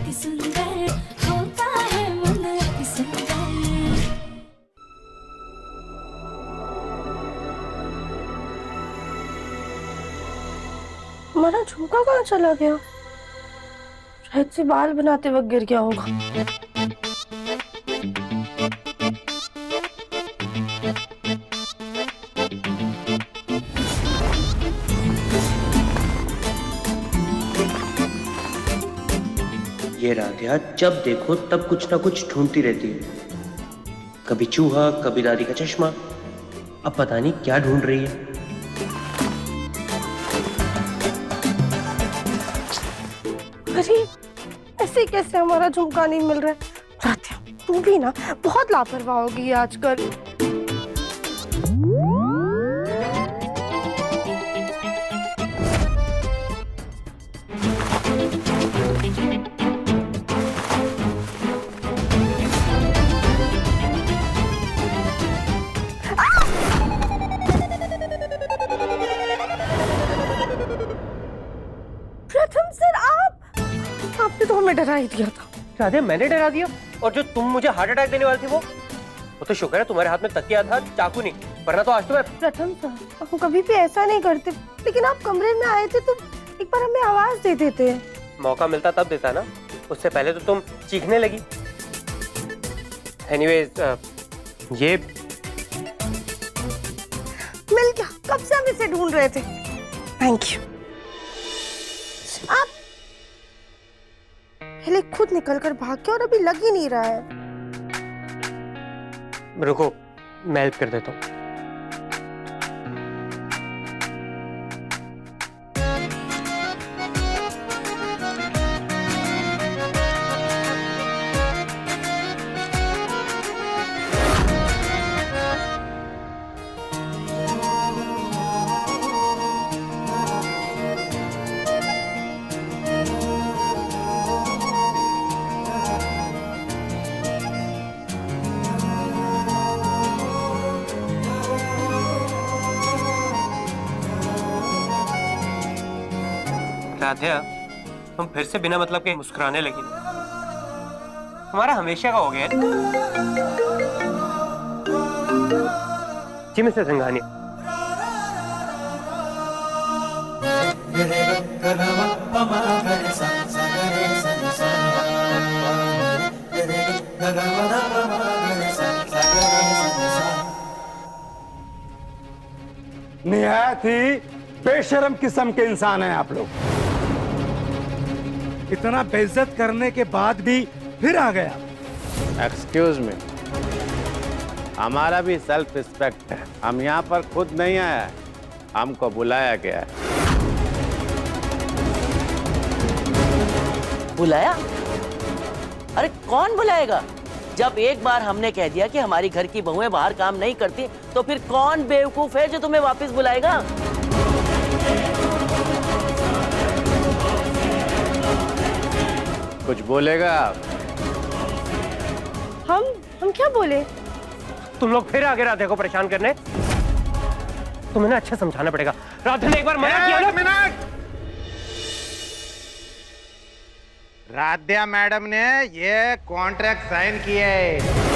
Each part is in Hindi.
अति सुंदर होता है मन अति सुंदर। हमारा झुमका कहाँ चला गया? शायद से बाल बनाते वक्त गिर गया होगा। ये राधिया जब देखो तब कुछ ना कुछ ढूंढती रहती है, कभी चूहा, कभी दादी का चश्मा। अब पता नहीं क्या ढूंढ रही है। अरे ऐसे कैसे हमारा झुमका नहीं मिल रहा है? राधिया तू भी ना बहुत लापरवाह हो गई है आजकल। प्रथम सर आपने तो हमें डरा ही दिया था। राधे मैंने डरा दिया? और जो तुम मुझे हार्ट अटैक देने वाली थी वो तो शुक्र है तुम्हारे हाथ में तकिया था, चाकू नहीं, वरना तो आज तो मैं। प्रथम सर हम कभी भी ऐसा नहीं करते, लेकिन आप कमरे में आए थे तो एक बार हमें आवाज दे देते। मौका मिलता तब देता ना, उससे पहले तो तुम चीखने लगी। एनीवेज ये मिल गया, कब से हम इसे ढूंढ रहे थे। Thank you. आप पहले खुद निकल कर भाग गए और अभी लग ही नहीं रहा है। रुको मैं हेल्प कर देता हूँ। राधिया तुम फिर से बिना मतलब के मुस्कुराने लगी। तुम्हारा हमेशा का हो गया जी मिस्टर सिंघानिया। निहायत ही बेशरम किस्म के इंसान हैं आप लोग। इतना बेइज्जत करने के बाद भी फिर आ गया। एक्सक्यूज मी, हमारा भी सेल्फ रिस्पेक्ट है। हम यहाँ पर खुद नहीं आया है, हमको बुलाया गया है। बुलाया? अरे कौन बुलाएगा? जब एक बार हमने कह दिया कि हमारी घर की बहुएं बाहर काम नहीं करती, तो फिर कौन बेवकूफ है जो तुम्हें वापस बुलाएगा? कुछ बोलेगा आप? हम क्या बोले? तुम लोग फिर आगे राधे को परेशान करने। तुम्हें ना अच्छा समझाना पड़ेगा। राधे ने एक बार मना किया ना। मिनट। राध्या मैडम ने ये कॉन्ट्रैक्ट साइन किया है।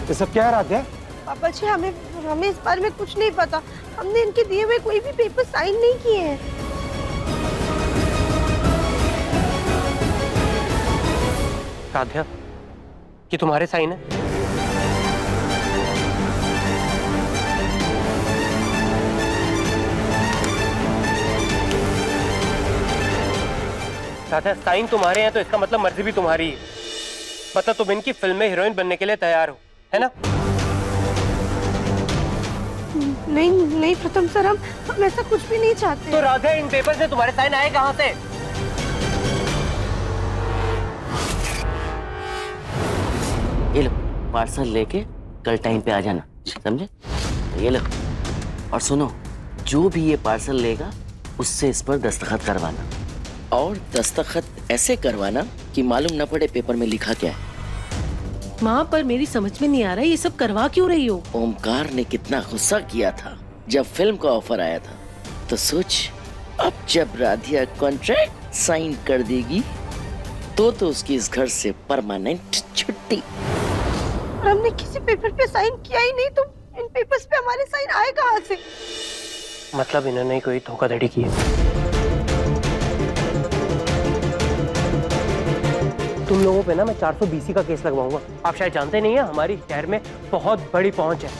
ये सब क्या है राधिया? पापा जी हमें इस बारे में कुछ नहीं पता। हमने इनके दिए हुए कोई भी पेपर साइन नहीं किए हैं। राधिया ये तुम्हारे साइन है? राधिया साइन तुम्हारे हैं तो इसका मतलब मर्जी भी तुम्हारी है। मतलब तुम इनकी फिल्म में हीरोइन बनने के लिए तैयार हो, है ना? नहीं प्रथम सर हम ऐसा कुछ भी नहीं चाहते। तो राधा इन पेपर से तुम्हारे साइन आए कहां से? ये लो पार्सल लेके कल टाइम पे आ जाना, समझे? ये लो और सुनो, जो भी ये पार्सल लेगा उससे इस पर दस्तखत करवाना, और दस्तखत ऐसे करवाना कि मालूम न पड़े पेपर में लिखा क्या है। माँ, पर मेरी समझ में नहीं आ रहा ये सब करवा क्यों रही हो? ओमकार ने कितना गुस्सा किया था जब फिल्म का ऑफर आया था, तो सोच अब जब राधिया कॉन्ट्रैक्ट साइन कर देगी तो उसकी इस घर से परमानेंट छुट्टी। और हमने किसी पेपर पे साइन किया ही नहीं, तो इन पेपर्स पे हमारे साइन आए कहाँ से? मतलब इन्होंने कोई धोखाधड़ी की है। तुम लोगों पे ना मैं 420 का केस लगवाऊंगा। आप शायद जानते नहीं है, हमारी शहर में बहुत बड़ी पहुंच है।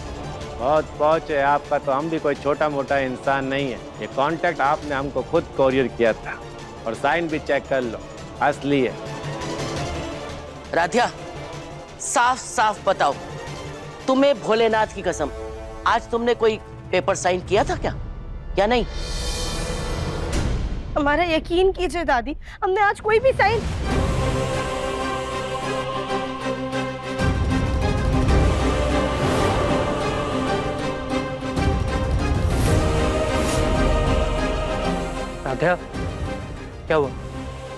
बहुत पहुंच है आपका, तो हम भी कोई छोटा मोटा इंसान नहीं है। ये कॉन्ट्रैक्ट आपने हमको खुद कोरियर किया था, और साइन भी चेक कर लो, असली है। राधिया, साफ साफ बताओ, तुम्हें भोलेनाथ की कसम, आज तुमने कोई पेपर साइन किया था क्या, या नहीं? हमारा यकीन कीजिए दादी, हमने आज कोई भी साइन। राधिया, क्या हुआ?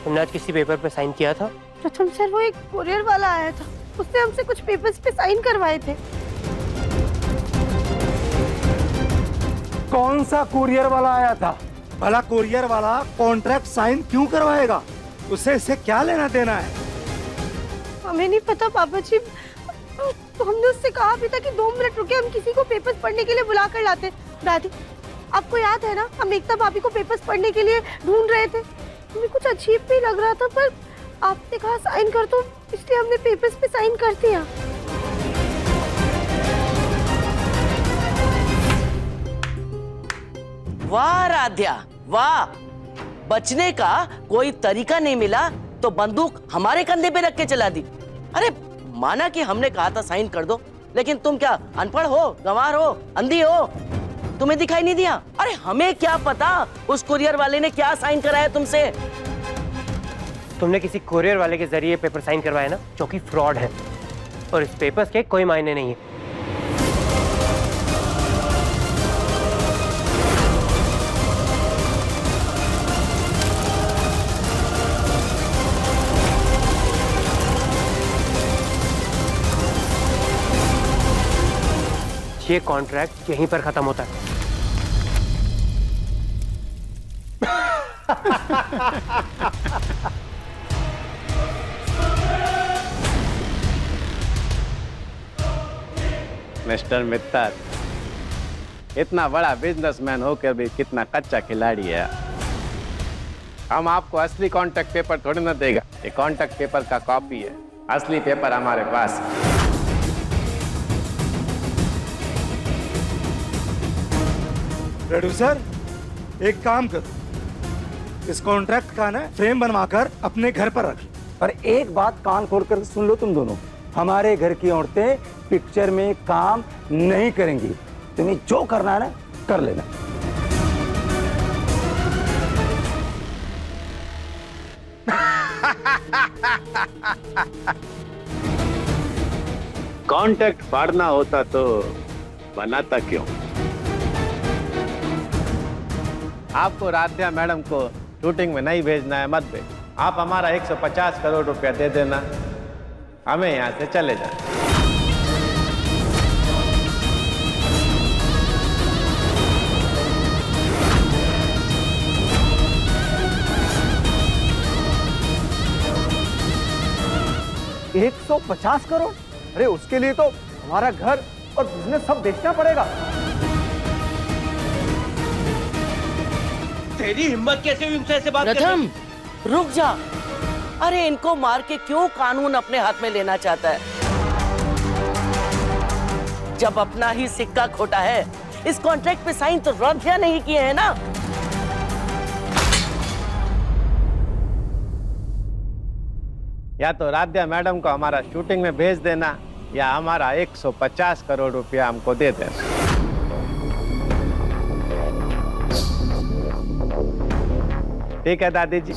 तुमने आज किसी पेपर पे साइन किया था? प्रथम सर, वो एक कुरियर वाला आया था, उसने हमसे कुछ पेपर्स पे साइन करवाए थे। कौन सा कुरियर वाला आया था? भला कुरियर वाला कॉन्ट्रैक्ट साइन क्यों करवाएगा? उसे इससे क्या लेना देना है? हमें नहीं पता पापा जी, तो हमने उससे कहा भी था कि 2 मिनट रुके, हम किसी को पेपर्स पढ़ने के लिए बुला कर लाते। दादी, आपको याद है ना, हम एकता भाभी को पेपर्स पढ़ने के लिए ढूंढ रहे थे। हमें कुछ अजीब भी लग रहा था, पर आपने कहा साइन कर दो, इसलिए हमने पेपर्स पे साइन कर दिया। वाह राध्या, वाह! बचने का कोई तरीका नहीं मिला तो बंदूक हमारे कंधे पे रख के चला दी। अरे माना कि हमने कहा था साइन कर दो, लेकिन तुम क्या अनपढ़ हो, गंवार हो, अंधी हो? तुम्हें दिखाई नहीं दिया? अरे हमें क्या पता उस कुरियर वाले ने क्या साइन कराया तुमसे? तुमने किसी कुरियर वाले के जरिए पेपर साइन करवाए ना, जो कि फ्रॉड है, और इस पेपर्स के कोई मायने नहीं है। ये कॉन्ट्रैक्ट यहीं पर खत्म होता है। मिस्टर मित्तर, इतना बड़ा बिजनेसमैन होकर भी कितना कच्चा खिलाड़ी है। हम आपको असली कॉन्ट्रैक्ट पेपर थोड़ी ना देगा, ये कॉन्ट्रैक्ट पेपर का कॉपी है, असली पेपर हमारे पास है। प्रोड्यूसर, एक काम करो, इस कॉन्ट्रैक्ट का ना फ्रेम बनवाकर अपने घर पर रख। पर एक बात कान खोल कर सुन लो तुम दोनों, हमारे घर की औरतें पिक्चर में काम नहीं करेंगी। तुम्हें जो करना है ना कर लेना। कॉन्ट्रैक्ट फाड़ना होता तो बनाता क्यों? आपको राधिया मैडम को शूटिंग में नहीं भेजना है, मत भेज। आप हमारा 150 करोड़ रुपया दे देना, हमें यहाँ से चले जाना। $150 करोड़? अरे उसके लिए तो हमारा घर और बिजनेस सब बेचना पड़ेगा। तेरी हिम्मत कैसे हुई उनसे ऐसे बात प्रथम, रुक जा। अरे इनको मार के क्यों कानून अपने हाथ में लेना चाहता है? जब अपना ही सिक्का खोटा है। इस कॉन्ट्रैक्ट पे साइन तो राधिया नहीं किए हैं ना। या तो राधिया मैडम को हमारा शूटिंग में भेज देना, या हमारा 150 करोड़ रुपया हमको दे देना। ठीक है दादी जी,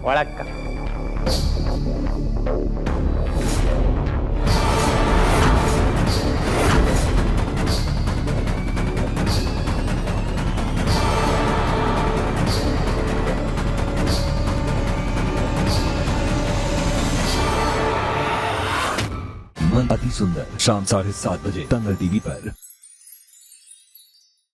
वड़क्का। अमन अति सुंदर शाम 7:30 बजे दंगल टीवी पर।